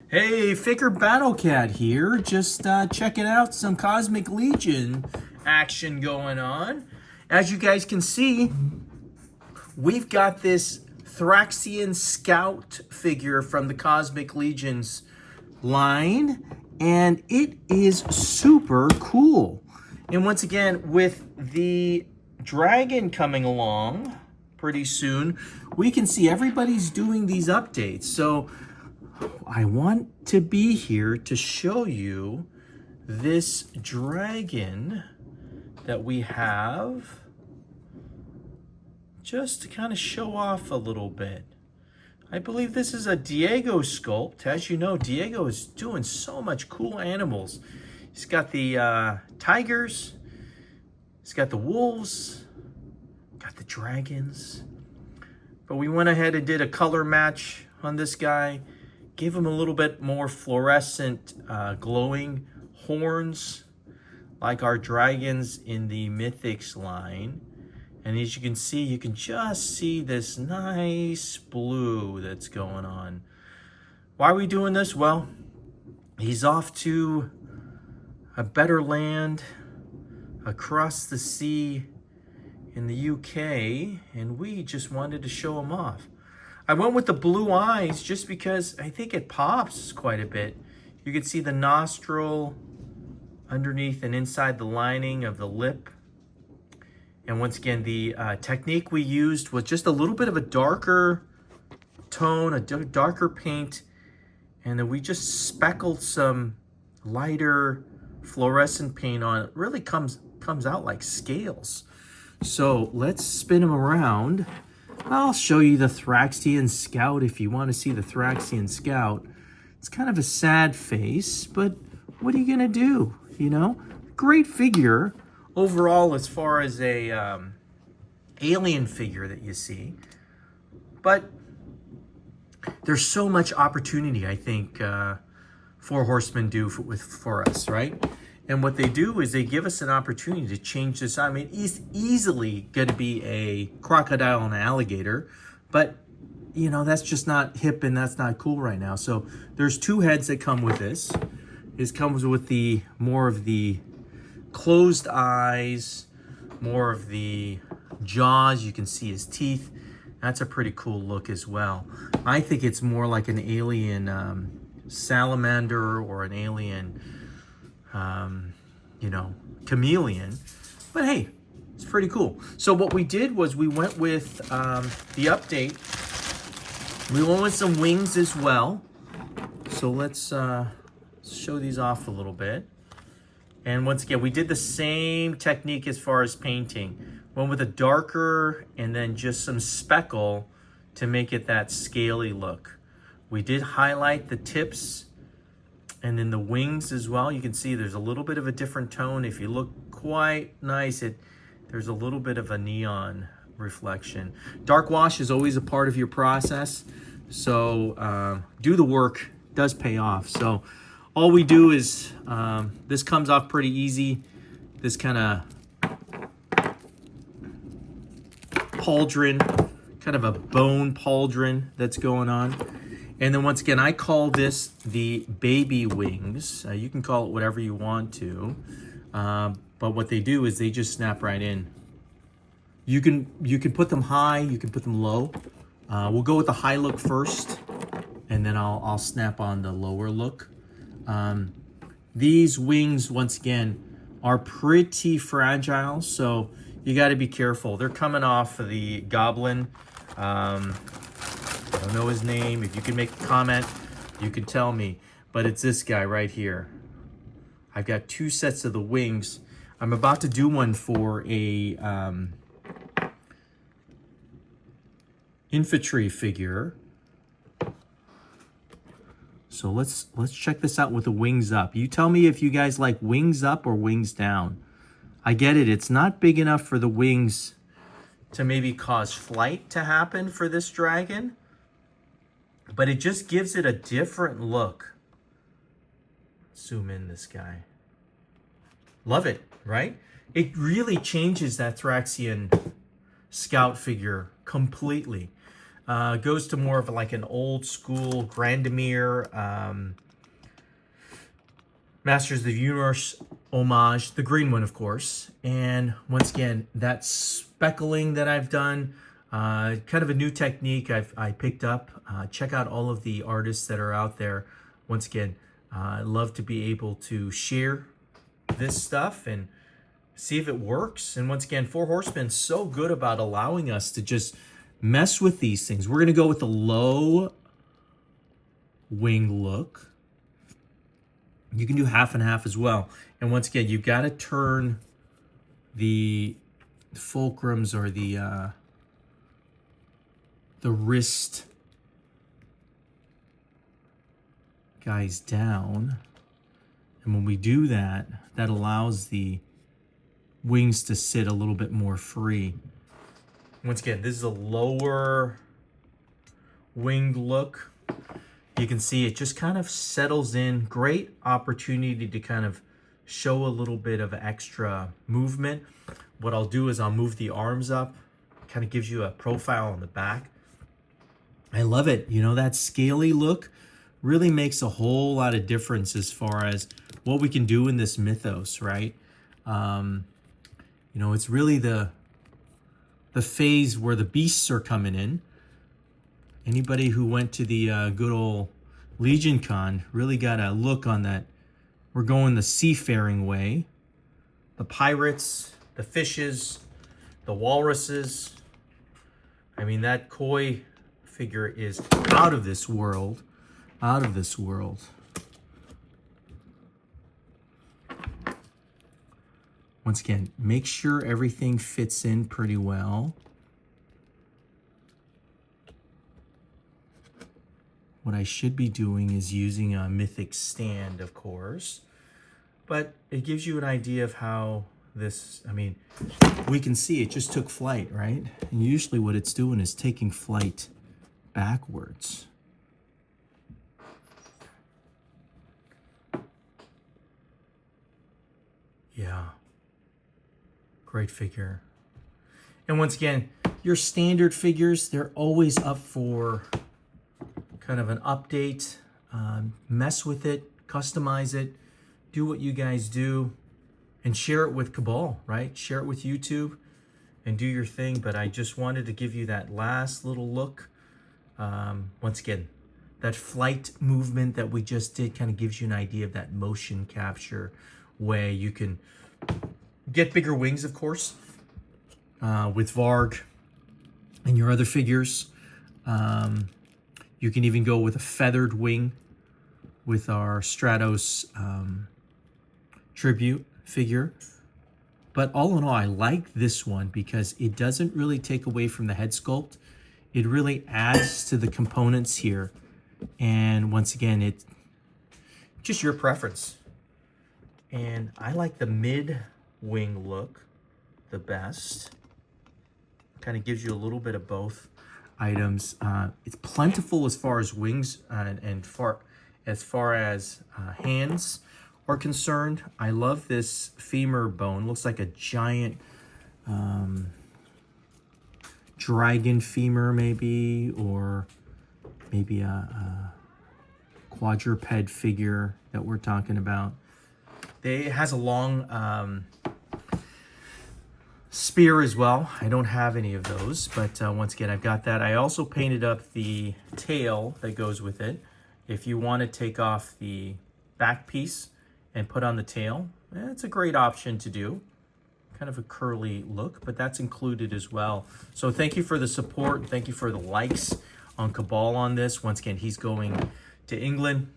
Hey, Faker Battlecat here. Just checking out some Cosmic Legion action going on. As you guys can see, we've got this Thraxxian Scout figure from the Cosmic Legion's line, and it is super cool. And once again, with the dragon coming along pretty soon, we can see everybody's doing these updates. So I want to be here to show you this dragon that we have, just to kind of show off a little bit. I believe this is a Diego sculpt. As you know, Diego is doing so much cool animals. He's got the tigers, he's got the wolves, got the dragons. But we went ahead and did a color match on this guy. Give him a little bit more fluorescent, glowing horns, like our dragons in the Mythics line. And as you can see, you can just see this nice blue that's going on. Why are we doing this? Well, he's off to a better land across the sea in the UK, and we just wanted to show him off. I went with the blue eyes just because I think it pops quite a bit. You can see the nostril underneath and inside the lining of the lip. And once again, the technique we used was just a little bit of a darker tone, a darker paint, and then we just speckled some lighter fluorescent paint on it. Really comes out like scales. So let's spin him around. I'll show you the Thraxxian Scout if you want to see the Thraxxian Scout. It's kind of a sad face, but what are you going to do? You know, great figure overall as far as a alien figure that you see. But there's so much opportunity, I think, Four Horsemen do for us, right? And what they do is they give us an opportunity to change this. I mean, it's easily going to be a crocodile and an alligator, but you know, that's just not hip and that's not cool right now. So there's two heads that come with this. This comes with the more of the closed eyes, more of the jaws. You can see his teeth. That's a pretty cool look as well. I think it's more like an alien salamander or an alien you know, chameleon. But hey, it's pretty cool. So what we did was we went with the update. We went with some wings as well. So let's show these off a little bit. And once again, we did the same technique as far as painting. Went with a darker and then just some speckle to make it that scaly look. We did highlight the tips and then the wings as well. You can see there's a little bit of a different tone. If you look quite nice, there's a little bit of a neon reflection. Dark wash is always a part of your process. So do the work, does pay off. So all we do is, this comes off pretty easy. This kind of pauldron, kind of a bone pauldron that's going on. And then once again, I call this the baby wings. You can call it whatever you want to. But what they do is they just snap right in. You can put them high, you can put them low. We'll go with the high look first, and then I'll snap on the lower look. These wings, once again, are pretty fragile, so you got to be careful. They're coming off of the goblin. I don't know his name. If you can make a comment, you can tell me. But it's this guy right here. I've got two sets of the wings. I'm about to do one for a infantry figure. So let's check this out with the wings up. You tell me if you guys like wings up or wings down. I get it. It's not big enough for the wings to maybe cause flight to happen for this dragon, but it just gives it a different look. Zoom in this guy. Love it, right? It really changes that Thraxxian Scout figure completely. Goes to more of like an old school Grandemir Masters of the Universe homage, the green one, of course. And once again, that speckling that I've done, kind of a new technique I picked up. Check out all of the artists that are out there. Once again, I love to be able to share this stuff and see if it works. And once again, Four Horsemen's so good about allowing us to just mess with these things. We're going to go with the low wing look. You can do half and half as well. And once again, you've got to turn the fulcrums or the wrist guys down. And when we do that, that allows the wings to sit a little bit more free. Once again, this is a lower wing look. You can see it just kind of settles in. Great opportunity to kind of show a little bit of extra movement. What I'll do is I'll move the arms up. Kind of gives you a profile on the back. I love it. You know, that scaly look really makes a whole lot of difference as far as what we can do in this mythos, right? You know, it's really the phase where the beasts are coming in. Anybody who went to the good old Legion Con really got a look on that. We're going the seafaring way. The pirates, the fishes, the walruses. I mean, that koi figure is out of this world. Out of this world. Once again, make sure everything fits in pretty well. What I should be doing is using a mythic stand, of course, but it gives you an idea of how this, I mean, we can see it just took flight, right? And usually what it's doing is taking flight backwards. Yeah, great figure. And once again, your standard figures, they're always up for kind of an update. Mess with it, customize it, do what you guys do, and share it with Cabal, right? Share it with YouTube and do your thing. But I just wanted to give you that last little look. Once again, that flight movement that we just did kind of gives you an idea of that motion capture way. You can get bigger wings, of course, with Varg and your other figures. You can even go with a feathered wing with our Stratos tribute figure. But all in all, I like this one because it doesn't really take away from the head sculpt. It really adds to the components here. And once again, it's just your preference. And I like the mid-wing look the best. Kind of gives you a little bit of both items. It's plentiful as far as wings and as far as hands are concerned. I love this femur bone. Looks like a giant dragon femur maybe, or maybe a quadruped figure that we're talking about. It has a long spear as well. I don't have any of those, but once again, I've got that. I also painted up the tail that goes with it. If you want to take off the back piece and put on the tail, it's a great option to do. Kind of a curly look, but that's included as well. So thank you for the support. Thank you for the likes on Cabal on this. Once again, he's going to England,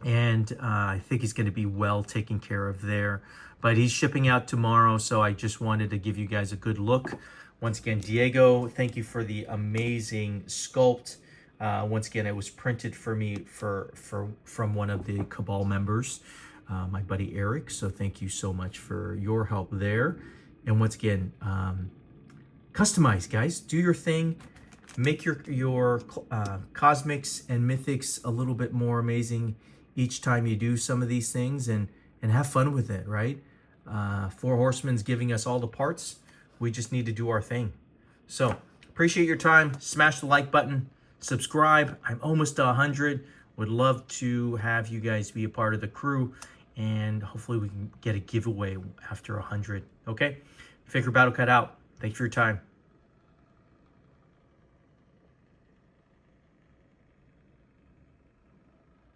and I think he's going to be well taken care of there. But he's shipping out tomorrow, so I just wanted to give you guys a good look. Once again, Diego, thank you for the amazing sculpt. Once again, it was printed for me from one of the Cabal members, my buddy Eric. So thank you so much for your help there. And once again, customize, guys. Do your thing. Make your cosmics and mythics a little bit more amazing each time you do some of these things, and have fun with it, right? Four Horsemen's giving us all the parts. We just need to do our thing. So Appreciate your time. Smash the like button. Subscribe. I'm almost to 100. Would love to have you guys be a part of the crew. And hopefully we can get a giveaway after 100. Okay? Faker Battle Cut out. Thanks for your time.